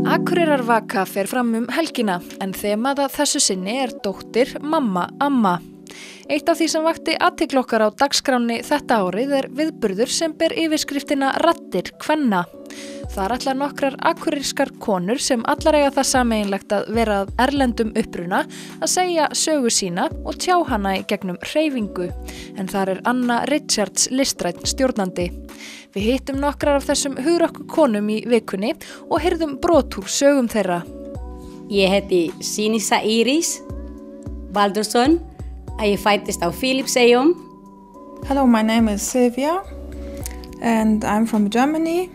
Akureyrarvaka fer fram helgina en þemað að þessu sinni dóttir, mamma, amma. Eitt af því sem vakti athygli okkar á dagskránni þetta árið viðburður sem ber yfirskriftina Raddir kvenna. Þar ætla nokkrar akureyskar konur sem allar eiga það sameiginlegt að vera af erlendum uppruna að segja sögu sína og tjá hana í gegnum hreyfingu. En þar Anna Richards listrænn stjórnandi. Við hittum nokkrar af þessum hugrökku konum í vikunni og heyrðum brot úr sögum þeirra. Ég heiti Sinisa Íris Baldursson. Ég fæddist á Filippseyjum. Hello, my name is Silvia and I'm from Germany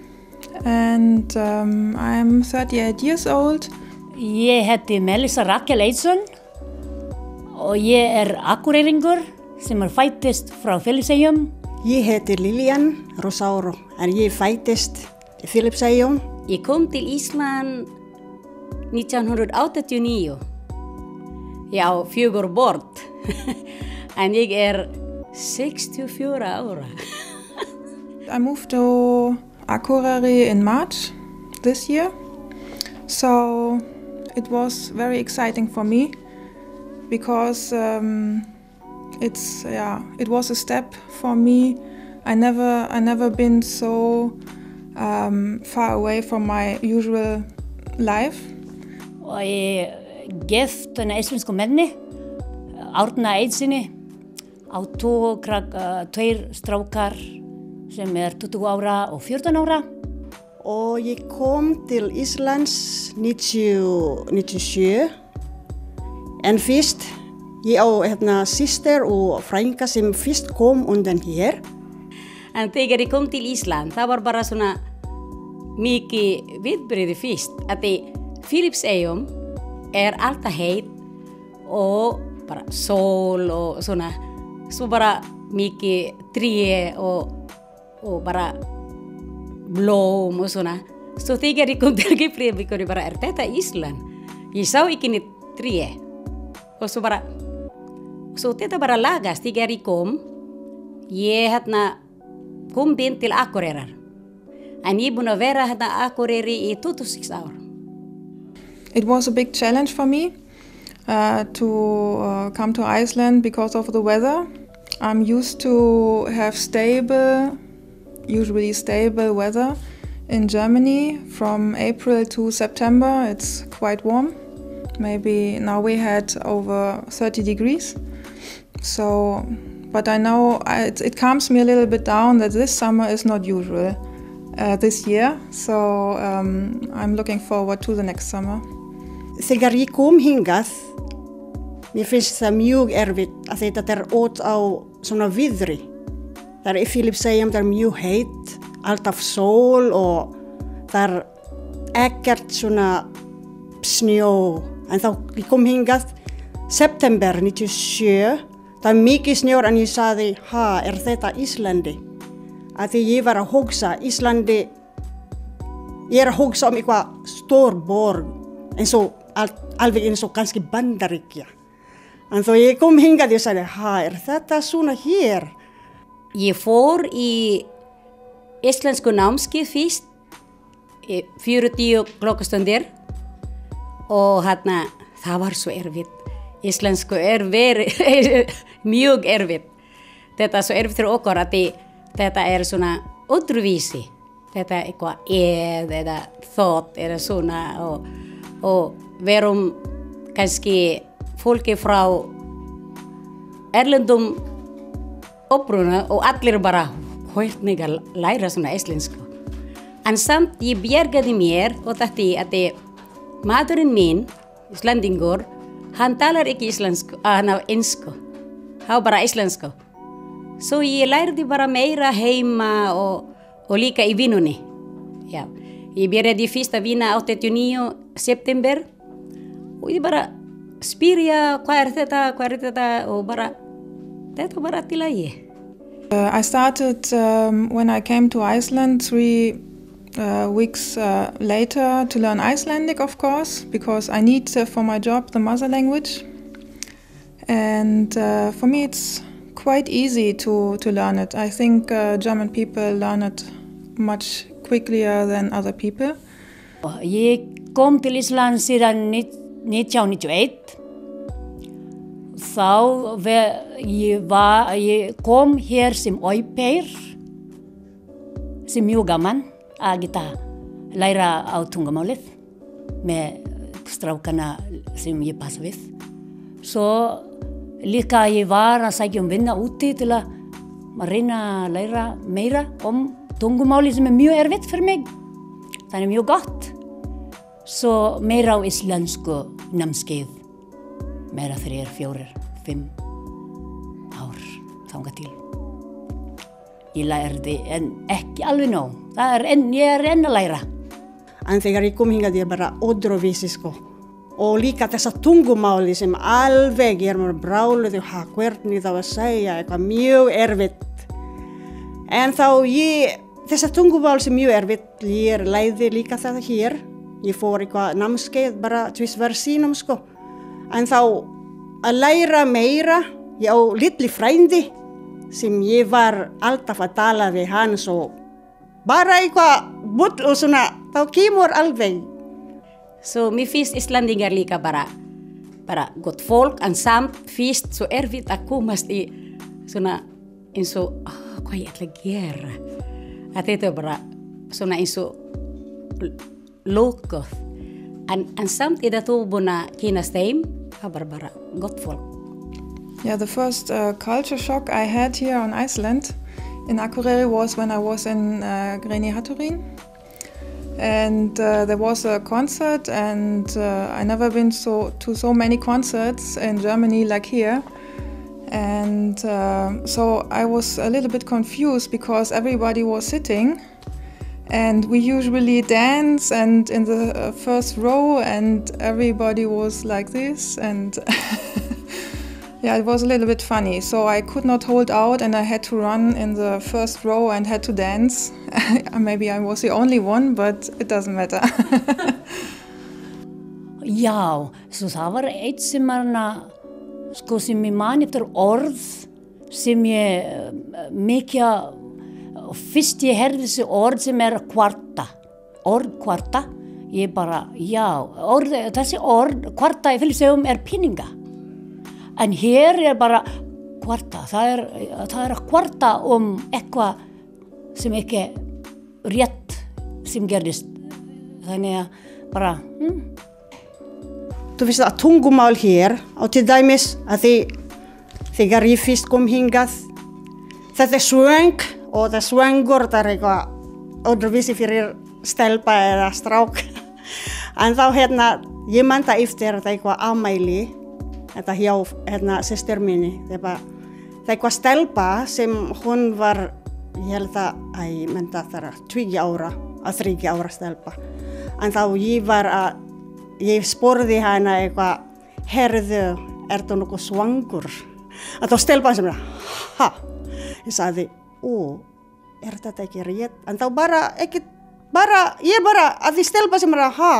and I'm 38 years old. Ég heiti Melissa Rakel Eidsson og ég akureyringur sem fæddist frá Filippseyjum. Ég heiti Lilian Rosauro en ég fæddist í Filippseyjum. Ég kom til Ísland 1989. Ég á 4 börn en ég 64 ára. I moved to Akureyri in March this year, so it was very exciting for me because it was a step for me. I never been so far away from my usual life. Og ég gift íslensku menni, Árna Eidsinni, á 2 strákar sem 20 ára og 14 ára. Og ég kom til Íslands 1997 en fyrst ég á systur og frænka sem fyrst kom undan hér. En þegar ég kom til Ísland, það var bara svona mikið viðbrigði fyrst. Að Filippseyjum alltaf heit og bara sól og svona. Svo bara mikið tré og bara blóm og svona. Svo þegar ég kom til Keflavík og ég bara, þetta Ísland? Ég sá ekki neitt tré. Og svo þetta bara lagast þegar ég kom. Ég kom inn til Akureyrar. En ég búin að vera Akureyri í 26 ár. It was a big challenge for me to come to Iceland because of the weather. I'm used to have usually stable weather in Germany from April to September. It's quite warm. Maybe now we had over 30 degrees. So, but I know it calms me a little bit down that this summer is not usual this year. So I'm looking forward to the next summer. Þegar ég kom hingað, mér finnst það mjög erfitt að þetta ót á svona viðri. Það í Filippseyjum, það mjög heitt, alltaf sól og það ekkert svona snjó. En þá ég kom hingað september 97, það mikið snjór en ég sagði, þetta Íslandi? Að því ég var að hugsa, Íslandi, ég að hugsa eitthvað stór borg, eins og alveg eins og kannski Bandaríkja. En þá ég kom hingað og ég sagði, þetta svona hér? Ég fór í íslensku námskeið fyrst, 40 klukkustundir og það var svo erfitt. Íslensku mjög erfitt. Þetta svo erfitt fyrir okkur að þetta svona öðruvísi. Þetta eitthvað eða þótt eða svona og verum kannski fólki frá erlendum uppruna og allir bara hvernig að læra svona íslensku. En samt ég bjargaði mér og þetta að maðurinn minn, Íslandingur, hann talar ekki íslensku, hann á ensku. Hann á bara íslensku. Svo ég lærði bara meira heima og líka í vinnunni. Já. Ég byrjaði fyrst að vinna 89 september og ég bara spyrja hvað þetta og bara þetta bara til lagi. I started when I came to Iceland 3 weeks later to learn Icelandic, of course, because I need for my job the mother language. And for me it's quite easy to learn it. I think German people learn it much quicker than other people. Ég kom til Ísland síðan 1991. Ég kom hér sem au pair, sem mjög gaman að geta læra á tungumálið með strákana sem ég passa við. Svo líka ég var að sækja vinna úti til að reyna að læra meira tungumálið sem mjög erfitt fyrir mig. Það mjög gott. Svo meira á íslensku námskeið. Meira 3, 4, 5 ár þangað til. Ég lærði en ekki alveg nóg. Ég enn að læra. En þegar ég kom hingað ég bara öðruvísi sko. Og líka þessa tungumáli sem alveg ég bara brjáluð hvernig það var að segja eitthvað mjög erfitt. En þá þessa tungumál sem mjög erfitt, ég læði líka það hér. Ég fór eitthvað námskeið bara tvisvar sínum sko. En þá að læra meira, ég á litli frændi sem ég var alltaf að tala við hans og bara eitthvað bull og svona, þá kemur alveg. Så mér finnst Íslandingar líka bara gott fólk, en samt fyrst svo erfitt að komast í svona eins og hvað ég ætla að gera. Að þetta bara svona eins og lokað. En samt er það þú búin að kynast þeim, það bara gott fólk. Yeah, the first culture shock I had here on Iceland in Akureyri was when I was in Greni-Hatturín. And there was a concert, and I never been to so many concerts in Germany like here. And so I was a little bit confused because everybody was sitting, and we usually dance and in the first row, and everybody was like this, and yeah, it was a little bit funny. So I could not hold out, and I had to run in the first row and had to dance. Maybe I was the only one, but it doesn't matter. Já, svo það var eitt sem sem ég man eftir orð sem ég mikið, fyrst ég heyrði þessi orð sem kvarta. Orð kvarta, ég bara, já, þessi orð kvarta í Filippseyjum peninga. En hér bara kvarta, það að kvarta eitthvað sem ekki rétt sem gerðist. Þannig að bara, Þú veist að tungumál hér, á til dæmis að þegar ég fyrst kom hingað, þetta svöng og það svöngur, það eitthvað öðruvísi fyrir stelpa eða strák. En þá ég man það eftir að eitthvað afmæli, þetta hjá systur minni. Það eitthvað stelpa sem hún var, ég held að ég mynda það 20 ára, að 30 ára stelpa. En þá ég spurði hana eitthvað, herðu, þú nokkuð svangur? Að þá stelpa sem ha? Ég sagði, þetta ekki rétt? En þá ég að því stelpa sem ha?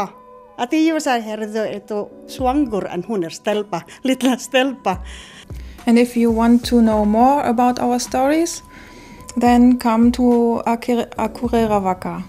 Að ég sagði, herðu, þú svangur? En hún stelpa, litla stelpa. And if you want to know more about our stories, then come to Akureyravaka.